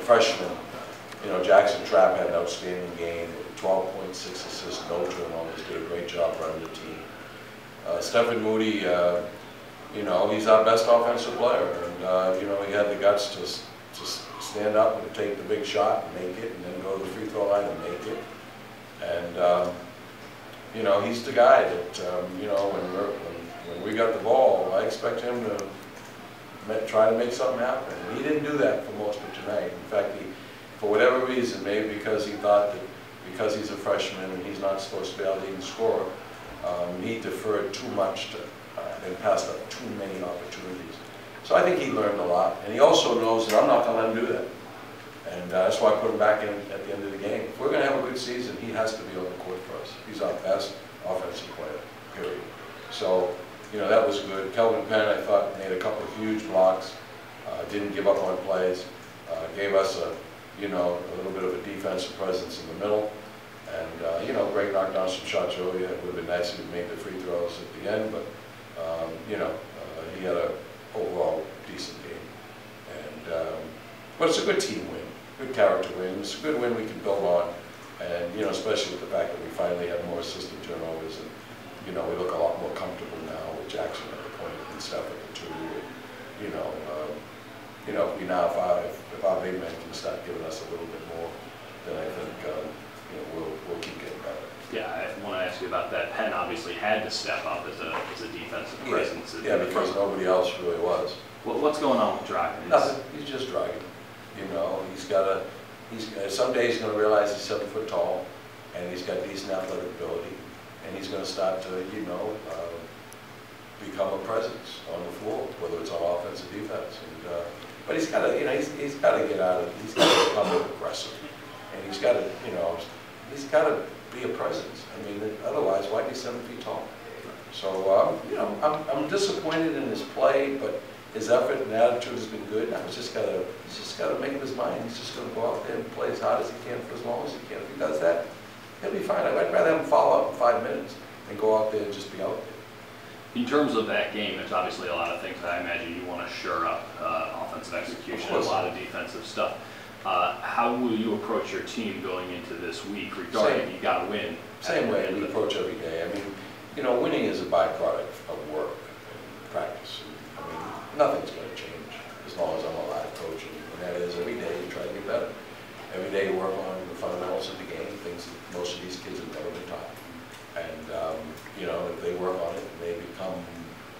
freshmen, you know, Jackson Trapp had an outstanding game, 12.6 assists, no turnovers, did a great job running the team. Stephen Moody, you know, he's our best offensive player, and you know, he had the guts to stand up and take the big shot and make it, and then go to the free throw line and make it. And you know, he's the guy that you know, when we got the ball, I expect him to try to make something happen. And he didn't do that for most of tonight. In fact, he, for whatever reason, maybe because he thought that because he's a freshman and he's not supposed to be our leading scorer, he deferred too much to, and passed up too many opportunities. So I think he learned a lot, and he also knows that I'm not going to let him do that. And that's why I put him back in at the end of the game. If we're going to have a good season, he has to be on the court for us. He's our best offensive player, period. So, you know, that was good. Kelvin Penn, I thought, made a couple of huge blocks, didn't give up on plays, gave us a, you know, a little bit of a defensive presence in the middle. And, you know, Greg knocked down some shots earlier. It would have been nice if he made the free throws at the end, but, you know, he had an overall decent game. And, but it's a good team win, good character win. It's a good win we can build on. And, you know, especially with the fact that we finally had more assistant turnovers. And, you know, we look a lot more comfortable now with Jackson at the point and Steph at the 2. You know, if we now, if our big men can start giving us a little bit more, then I think, you know, we'll keep getting better. Yeah, I want to ask you about that. Penn obviously had to step up as a defensive presence. Yeah, because nobody else really was. What's going on with Dragon? Nothing. He's just Dragon. You know, some days he's going to realize he's 7 foot tall, and he's got decent athletic ability, and he's going to start to, you know, become a presence on the floor, whether it's on offense or defense. And, but he's got to, you know, he's got to get out of, he's got to become more aggressive, and he's got to, you know, he's got to be a presence. I mean, otherwise, why be 7 feet tall? So, you know, I'm disappointed in his play, but his effort and attitude has been good. Now he's just got to make up his mind. He's just going to go out there and play as hard as he can for as long as he can. If he does that, he'll be fine. I'd rather have him foul out in 5 minutes than go out there and just be out there. In terms of that game, there's obviously a lot of things that I imagine you want to shore up, offensive execution, a lot of defensive stuff. How will you approach your team going into this week regarding you got to win? Same way we approach every day. I mean, you know, winning is a byproduct of work and practice. I mean, nothing's going to change as long as I'm alive coaching. And that is every day you try to get better. Every day you work on the fundamentals of the game, things that most of these kids have never been taught. And, you know, if they work on it and they become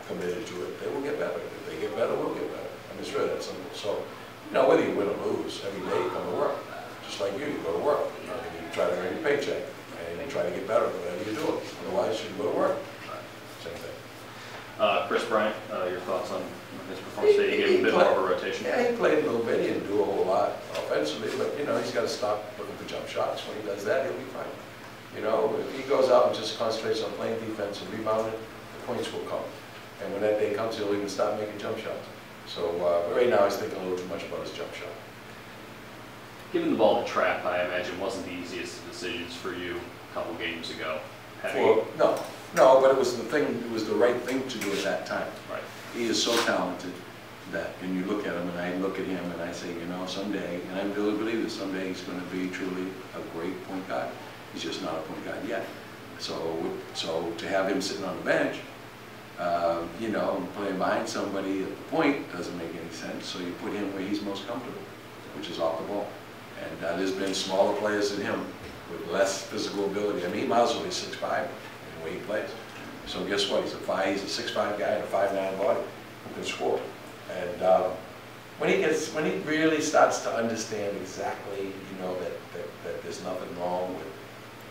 committed to it, they will get better. If they get better, we'll get better. I mean, it's really that simple. So, you know, whether you win or lose, every day you come to work. Just like you go to work. You know, you try to earn your paycheck and you try to get better whatever you do. Otherwise, you go to work. Same thing. Chris Bryant, your thoughts on his performance today? He gave a bit more of a rotation. Yeah, he played a little bit. He didn't do a whole lot offensively, but, you know, he's got to stop looking for jump shots. When he does that, he'll be fine. You know, if he goes out and just concentrates on playing defense and rebounding, the points will come. And when that day comes, he'll even stop making jump shots. So, but right now he's thinking a little too much about his jump shot. Giving the ball to Trapp, I imagine, wasn't the easiest of decisions for you a couple games ago. No, but it was the thing. It was the right thing to do at that time. Right. He is so talented that, and you look at him, and I look at him, and I say, you know, someday, and I really believe that someday he's going to be truly a great point guard. He's just not a point guard yet. So to have him sitting on the bench, you know, playing behind somebody at the point doesn't make any sense. So you put him where he's most comfortable, which is off the ball. And there's been smaller players than him with less physical ability. I mean, he might as well be 6'5" in the way he plays. So guess what? He's a 6'5" guy and a 5'9" body who can score. And when he really starts to understand exactly, you know, that there's nothing wrong with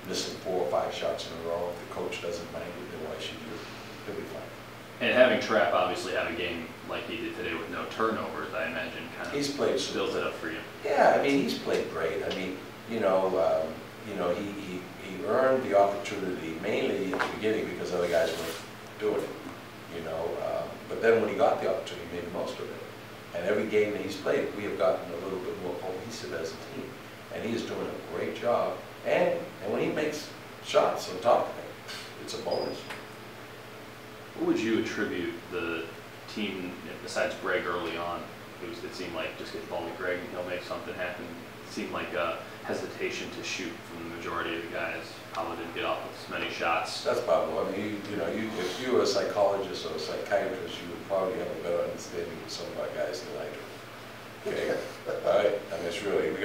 missing 4 or 5 shots in a row, if the coach doesn't mind it, then why should you? He'll be fine. And having Trapp obviously have a game like he did today with no turnovers, I imagine, kind of builds it up for you. Yeah, I mean, he's played great. I mean, you know, he earned the opportunity mainly at the beginning because other guys weren't doing it. You know, but then when he got the opportunity, he made the most of it. And every game that he's played, we have gotten a little bit more cohesive as a team, and he is doing a great job. And when he makes shots on top of it, it's a bonus. What would you attribute the team, besides Greg early on, it seemed like just get the ball to Greg and he'll make something happen. It seemed like a hesitation to shoot from the majority of the guys. Pablo didn't get off with as many shots. That's Pablo. I mean, if you were a psychologist or a psychiatrist, you would probably have a better understanding of some of our guys than I do. Okay, all right. I mean, it's really we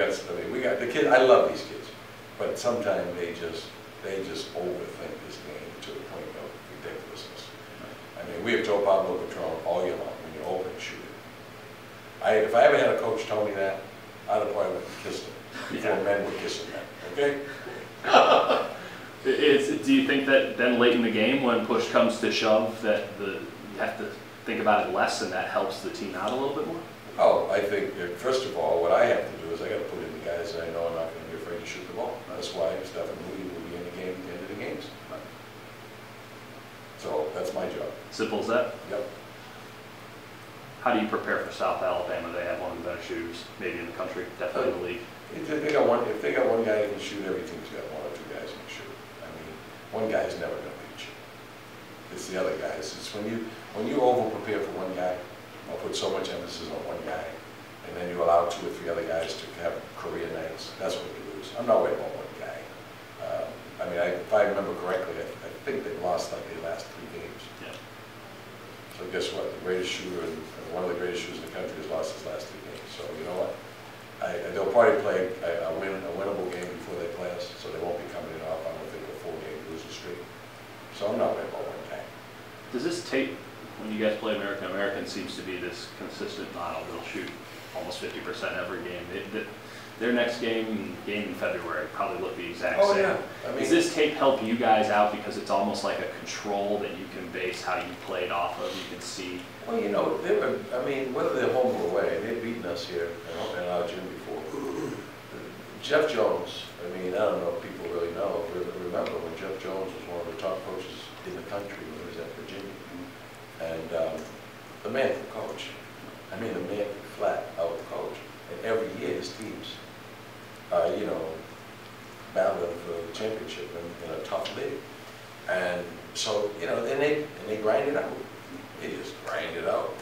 got the kids. I love these kids, but sometimes they just overthink this game to the point of ridiculousness. I mean, we have told Pablo Patron all year long, when you open, shoot it. If I ever had a coach tell me that, I'd have probably went and kissed him before men were kissing men. Okay. Do you think that then late in the game, when push comes to shove, that you have to think about it less, and that helps the team out a little bit more? Oh, I think first of all, what I have to do is I got to put in the guys that I know are not going to be afraid to shoot the ball. That's why Stephen Moody will be in the game at the end of the games. So that's my job. Simple as that? Yep. How do you prepare for South Alabama? They have one of the better shooters, maybe in the country, definitely in the league. If they got one guy that can shoot, everything's got one or two guys who can shoot. I mean, one guy's never going to beat you. It's the other guys. It's when you over prepare for one guy, or put so much emphasis on one guy, and then you allow 2 or 3 other guys to have career nights. That's what you lose. I'm not worried about one guy. I mean, if I remember correctly, I think they lost like their last 3 games. Yeah. So guess what? The greatest shooter, one of the greatest shooters in the country, has lost his last 3 games. So you know what? They'll probably play a winnable game before they play us, so they won't be coming in off, I don't think, a 4-game losing streak. So I'm not worried about one guy. Does this tape, when you guys play American seems to be this consistent model. They'll shoot almost 50% every game. Their next game in February probably look the exact same. Yeah. I mean, does this tape help you guys out because it's almost like a control that you can base how you played off of? You can see. Well, I mean, whether they're home or away, they've beaten us here in our gym before. Jeff Jones, I mean, I don't know if people really know. Remember when Jeff Jones was one of the top coaches in the country when he was at Virginia. And the man can coach. I mean, the man can flat out coach. And every year his teams are, battling for the championship in a tough league. And so, and they grind it out. They just grind it out,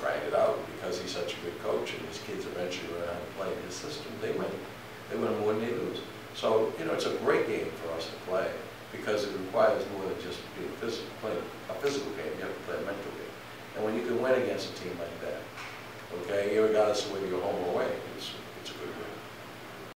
because he's such a good coach, and his kids eventually learn how to play in his system. They win. They win more than they lose. So, it's a great game for us to play, because it requires more than just being playing a physical game. You have to play a mental game. And when you can win against a team like that, okay, regardless of whether you're home or away, it's a good win.